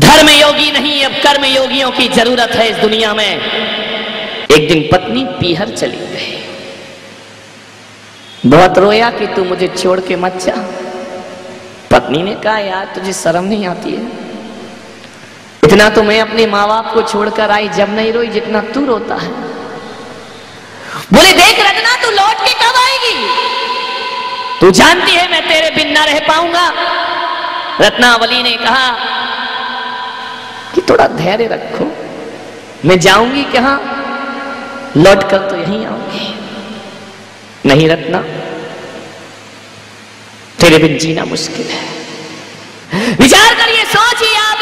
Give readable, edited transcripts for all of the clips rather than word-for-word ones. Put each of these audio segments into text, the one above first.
धर्म योगी नहीं, अब कर्म योगियों की जरूरत है इस दुनिया में। एक दिन पत्नी पीहर चली गई, बहुत रोया कि तू मुझे छोड़ के मत जा। पत्नी ने कहा, यार तुझे शर्म नहीं आती है? इतना तो मैं अपने माँ बाप को छोड़कर आई, जब नहीं रोई जितना तू रोता है। बोले, देख रत्ना, तू लौट के कब आएगी? तू जानती है मैं तेरे बिन ना रह पाऊंगा। रत्नावली ने कहा कि थोड़ा धैर्य रखो, मैं जाऊंगी कहां, लौट कर तो यहीं आऊंगी। नहीं रत्ना, तेरे बिन जीना मुश्किल है। विचार करिए, सोचिए आप।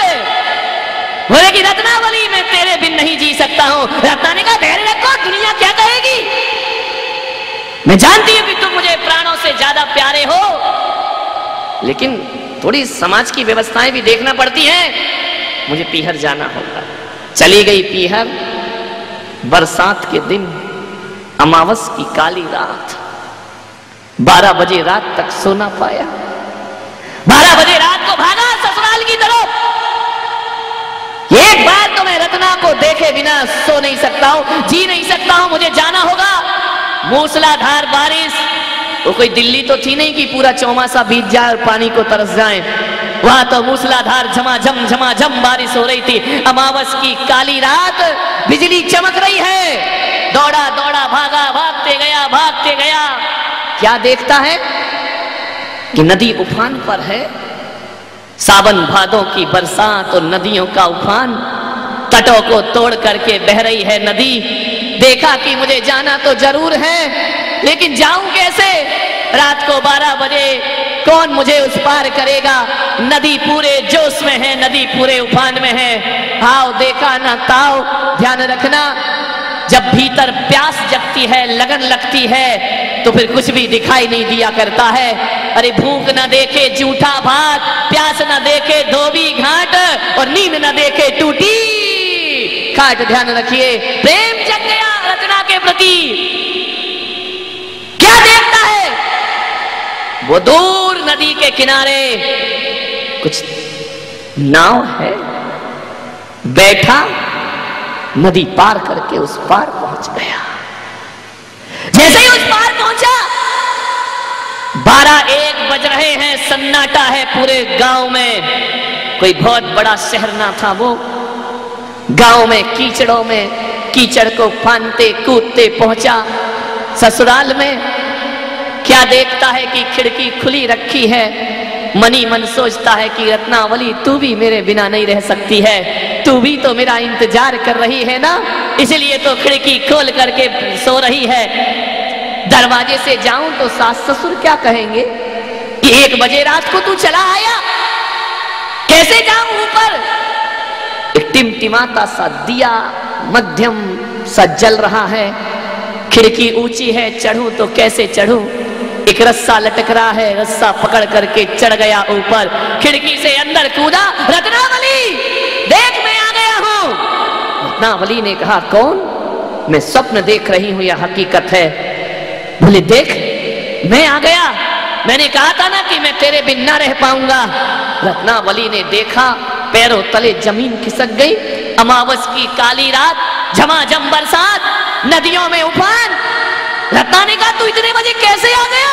बोले कि रत्नावली, मैं तेरे बिन नहीं जी सकता हूं। रत्ना ने कहा, धैर्य रखो, दुनिया क्या कहेगी? मैं जानती हूं कि तुम मुझे प्राणों से ज्यादा प्यारे हो, लेकिन थोड़ी समाज की व्यवस्थाएं भी देखना पड़ती हैं। मुझे पीहर जाना होगा। चली गई पीहर। बरसात के दिन, अमावस की काली रात, 12 बजे रात तक सोना पाया। 12 बजे रात को भागा ससुराल की तरफ। एक बार तो मैं रत्ना को देखे बिना सो नहीं सकता हूं, जी नहीं सकता हूं, मुझे जाना होगा। मूसलाधार बारिश, वो कोई दिल्ली तो थी नहीं कि पूरा चौमासा बीत जाए और पानी को तरस जाए। वहां तो मूसलाधार झमाझम बारिश हो रही थी। अमावस की काली रात, बिजली चमक रही है। दौड़ा दौड़ा भागा, भागते गया। क्या देखता है कि नदी उफान पर है। सावन भादों की बरसात और नदियों का उफान, तटों को तोड़ करके बह रही है नदी। देखा कि मुझे जाना तो जरूर है, लेकिन जाऊं कैसे? रात को 12 बजे कौन मुझे उस पार करेगा? नदी पूरे जोश में है, नदी पूरे उफान में है। हाव देखा ना ताव। ध्यान रखना, जब भीतर प्यास जगती है, लगन लगती है, तो फिर कुछ भी दिखाई नहीं दिया करता है। अरे भूख न देखे जूठा भात, प्यास न देखे धोबी घाट, और नींद न देखे टूटी खाट। ध्यान रखिए, प्रेम जग गया रत्ना के प्रति। क्या देखता है? वो दूर नदी के किनारे कुछ नाव है। बैठा, नदी पार करके उस पार पहुंच गया। जैसे ही उस पार पहुंचा, 12-1 बज रहे हैं, सन्नाटा है पूरे गांव में। कोई बहुत बड़ा शहर ना था वो। गांव में कीचड़ों में, कीचड़ को फानते कूदते पहुंचा ससुराल में। क्या देखता है कि खिड़की खुली रखी है। मनी मन सोचता है कि रत्नावली, तू भी मेरे बिना नहीं रह सकती है, तू भी तो मेरा इंतजार कर रही है ना, इसलिए तो खिड़की खोल करके सो रही है। दरवाजे से जाऊं तो सास ससुर क्या कहेंगे कि 1 बजे रात को तू चला आया। कैसे जाऊं ऊपर? एक टिमटिमाता सा दिया मध्यम सा जल रहा है। खिड़की ऊंची है, चढ़ूं तो कैसे चढ़ूं? एक रस्सा लटक रहा है, रस्सा पकड़ करके चढ़ गया ऊपर। खिड़की से अंदर कूदा। रत्नावली, देख मैं आ गया हूं। रत्नावली ने कहा, कौन? मैं स्वप्न देख रही हूं या हकीकत है? बोले, देख मैं आ गया, मैंने कहा था ना कि मैं तेरे बिन ना रह पाऊंगा। रत्नावली ने देखा, पैरों तले जमीन खिसक गई। अमावस की काली रात, झमाझम बरसात, नदियों में उफान। रत्ना ने कहा, तू इतने बजे कैसे आ गया?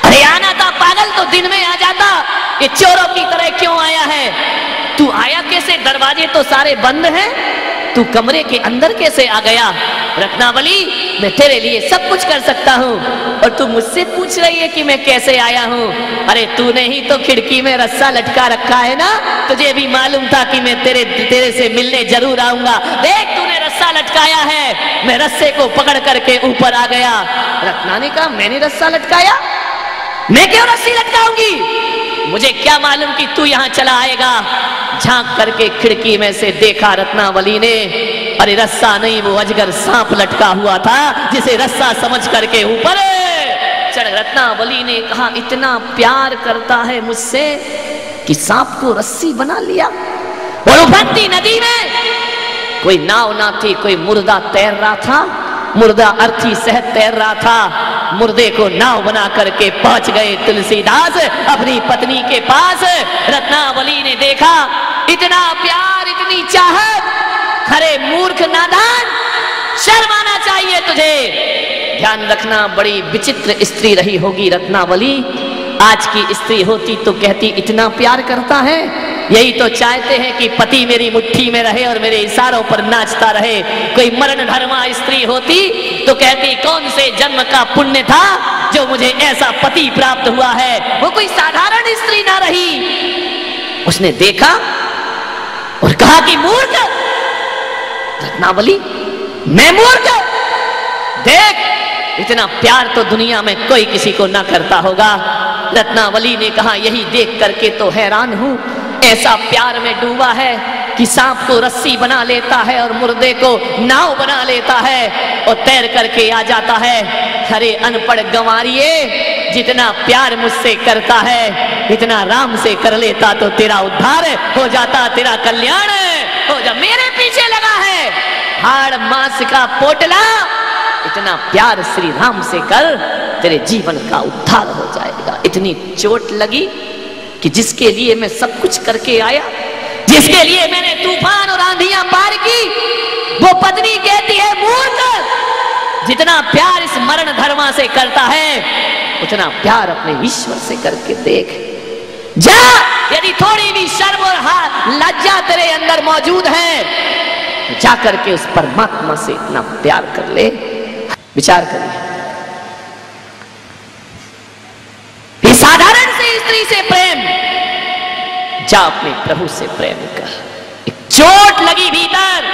अरे आना था पागल, तो दिन में आ जाता। ये चोरों की तरह क्यों आया है? तू आया कैसे? दरवाजे तो सारे बंद हैं, तू कमरे के अंदर कैसे आ गया? रत्नावली, मैं तेरे लिए सब कुछ कर सकता हूँ, और तू मुझसे पूछ रही है कि मैं कैसे आया हूँ? अरे तूने ही तो खिड़की में रस्सा लटका रखा है ना, तुझे भी मालूम था कि मैं तेरे से मिलने जरूर आऊंगा। देख तूने रस्सा लटकाया है, मैं रस्से को पकड़ करके ऊपर आ गया। रत्ना ने कहा, मैंने रस्सा लटकाया? मैं क्यों रस्सी लटकाऊंगी? मुझे क्या मालूम कि तू यहां चला आएगा। झांक करके खिड़की में से देखा रत्नावली ने, अरे रस्सा नहीं, वो अजगर सांप लटका हुआ था, जिसे रस्सा समझ करके ऊपर चढ़। रत्नावली ने कहा, इतना प्यार करता है मुझसे कि सांप को रस्सी बना लिया। और उफनती नदी में कोई नाव ना थी, कोई मुर्दा तैर रहा था, मुर्दा अर्थी सहत तैर रहा था। मुर्दे को नाव बना करके पहुंच गए तुलसीदास अपनी पत्नी के पास। रत्नावली ने देखा इतना प्यार, इतनी चाहत, खरे मूर्ख नादान, शर्म आना चाहिए तुझे। ध्यान रखना, बड़ी विचित्र स्त्री रही होगी रत्नावली। आज की स्त्री होती तो कहती इतना प्यार करता है, यही तो चाहते हैं कि पति मेरी मुट्ठी में रहे और मेरे इशारों पर नाचता रहे। कोई मरण धर्मा स्त्री होती तो कहती कौन से जन्म का पुण्य था जो मुझे ऐसा पति प्राप्त हुआ है। वो कोई साधारण स्त्री ना रही। उसने देखा और कहा कि मूर्ख रत्नावली, मैं मूर्ख? देख, इतना प्यार तो दुनिया में कोई किसी को ना करता होगा। रत्नावली ने कहा यही देख करके तो हैरान हूं, ऐसा प्यार में डूबा है कि सांप को रस्सी बना लेता है और मुर्दे को नाव बना लेता है और तैर करके आ जाता है। खरे अनपढ़ गंवारिये, जितना प्यार मुझसे करता है इतना राम से कर लेता तो तेरा उद्धार हो जाता, तेरा कल्याण हो जा। मेरे पीछे लगा है हाड़ मांस का पोटला, इतना प्यार श्री राम से कर, तेरे जीवन का उद्धार हो जाएगा। इतनी चोट लगी कि जिसके लिए मैं सब कुछ करके आया, जिसके लिए मैंने तूफान और आंधियां पार की, वो पत्नी कहती है मूर्ख, जितना प्यार इस मरण धर्मा से करता है उतना प्यार अपने ईश्वर से करके देख। जा, यदि थोड़ी भी शर्म और लज्जा तेरे अंदर मौजूद है तो जा करके उस परमात्मा से इतना प्यार कर ले। विचार करिए, साधारण सी स्त्री से प्रेम, जा अपने प्रभु से प्रेम कर। एक चोट लगी भीतर,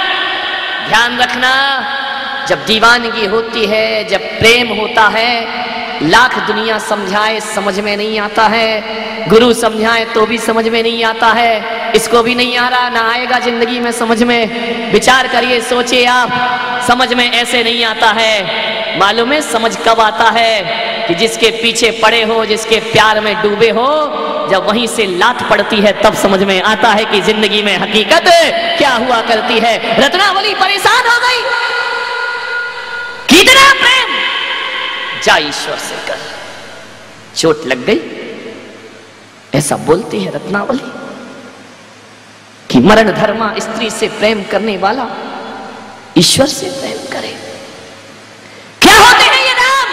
ध्यान रखना, जब दीवानगी होती है, जब प्रेम होता है, लाख दुनिया समझाए समझ में नहीं आता है, गुरु समझाए तो भी समझ में नहीं आता है, इसको भी नहीं आ रहा, ना आएगा जिंदगी में समझ में। विचार करिए, सोचिए आप, समझ में ऐसे नहीं आता है। मालूम है समझ कब आता है? कि जिसके पीछे पड़े हो, जिसके प्यार में डूबे हो, जब वहीं से लात पड़ती है तब समझ में आता है कि जिंदगी में हकीकत क्या हुआ करती है। रत्नावली परेशान हो गई, कितना प्रेम, जा ईश्वर से कर। चोट लग गई, ऐसा बोलती है रत्नावली कि मरण धर्मा स्त्री से प्रेम करने वाला ईश्वर से प्रेम करे। क्या होते हैं ये नाम?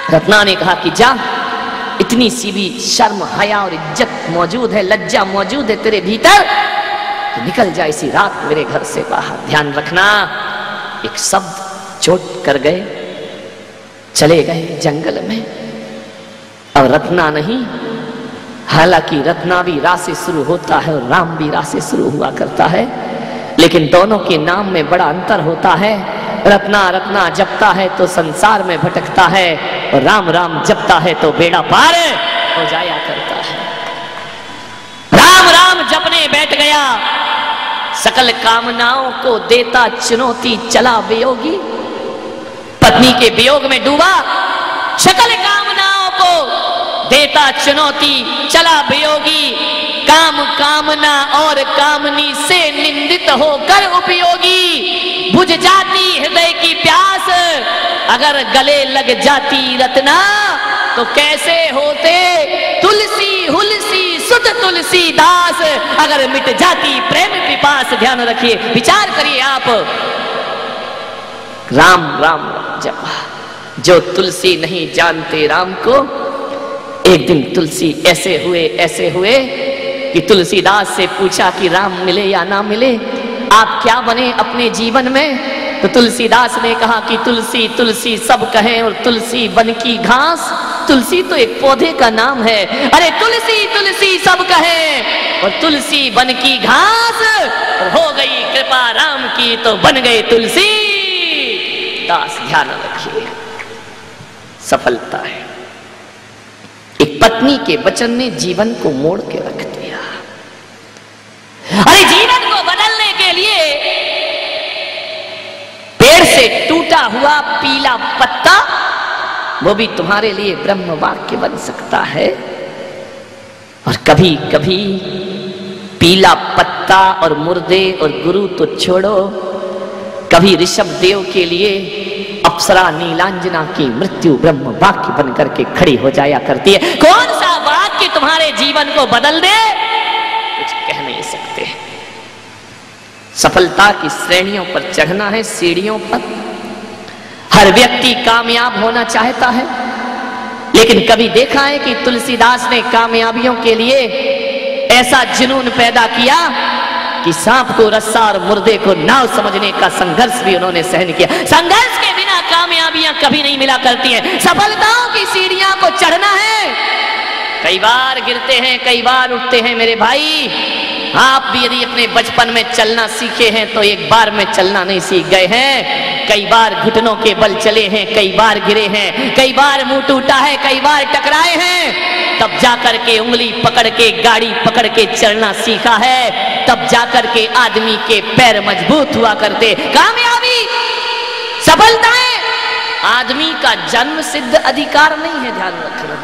रत्ना ने कहा कि जा, इतनी सी भी शर्म, हया और इज्जत मौजूद है, लज्जा मौजूद है तेरे भीतर, तो निकल जा इसी रात मेरे घर से बाहर। ध्यान रखना, एक शब्द चोट कर गए, चले गए जंगल में। अब रत्ना नहीं, हालांकि रत्ना भी रा से शुरू होता है और राम भी रा से शुरू हुआ करता है, लेकिन दोनों के नाम में बड़ा अंतर होता है। रत्ना रत्ना जपता है तो संसार में भटकता है, और राम राम जपता है तो बेड़ा पार हो जाया करता है। राम राम जपने बैठ गया, सकल कामनाओं को देता चुनौती चला वियोगी। पत्नी के वियोग में डूबा, सकल कामनाओं को देता चुनौती चला वियोगी। काम कामना और कामनी से निंदित होकर उपयोगी। बुझ जाती हृदय की प्यास, अगर गले लग जाती रत्ना, तो कैसे होते तुलसी हुलसी सुत तुलसीदास, अगर मिट जाती प्रेम पिपास। ध्यान रखिए, विचार करिए आप, राम राम जपा। जो तुलसी नहीं जानते राम को, एक दिन तुलसी ऐसे हुए कि तुलसीदास से पूछा कि राम मिले या ना मिले, आप क्या बने अपने जीवन में? तो तुलसीदास ने कहा कि तुलसी तुलसी सब कहें और तुलसी बन की घास। तुलसी तो एक पौधे का नाम है। अरे तुलसी तुलसी सब कहें और तुलसी बन की घास, और हो गई कृपा राम की तो बन गए तुलसी दास। ध्यान रखिए, सफलता है। एक पत्नी के वचन ने जीवन को मोड़ के रख दिया। अरे जीवन को बदलने के लिए पेड़ से टूटा हुआ पीला पत्ता, वो भी तुम्हारे लिए ब्रह्म वाक्य बन सकता है। और कभी कभी पीला पत्ता और मुर्दे और गुरु तो छोड़ो, कभी ऋषभ देव के लिए अप्सरा नीलांजना की मृत्यु ब्रह्म वाक्य बन करके खड़ी हो जाया करती है। कौन सा वाक्य तुम्हारे जीवन को बदल दे, कुछ कहने नहीं सकते। सफलता की श्रेणियों पर चढ़ना है, सीढ़ियों पर। हर व्यक्ति कामयाब होना चाहता है, लेकिन कभी देखा है कि तुलसीदास ने कामयाबियों के लिए ऐसा जुनून पैदा किया कि सांप को रस्सा और मुर्दे को नाव समझने का संघर्ष भी उन्होंने सहन किया। संघर्ष के बिना कामयाबियां कभी नहीं मिला करती हैं। सफलताओं की सीढ़ियां को चढ़ना है। कई बार गिरते हैं, कई बार उठते हैं मेरे भाई। आप भी यदि अपने बचपन में चलना सीखे हैं तो एक बार में चलना नहीं सीख गए हैं। कई बार घुटनों के बल चले हैं, कई बार गिरे हैं, कई बार मुंह टूटा है, कई बार टकराए हैं। तब जाकर के उंगली पकड़ के, गाड़ी पकड़ के चलना सीखा है। तब जाकर के आदमी के पैर मजबूत हुआ करते। कामयाबी, सफलताएं आदमी का जन्म सिद्ध अधिकार नहीं है, ध्यान रखना।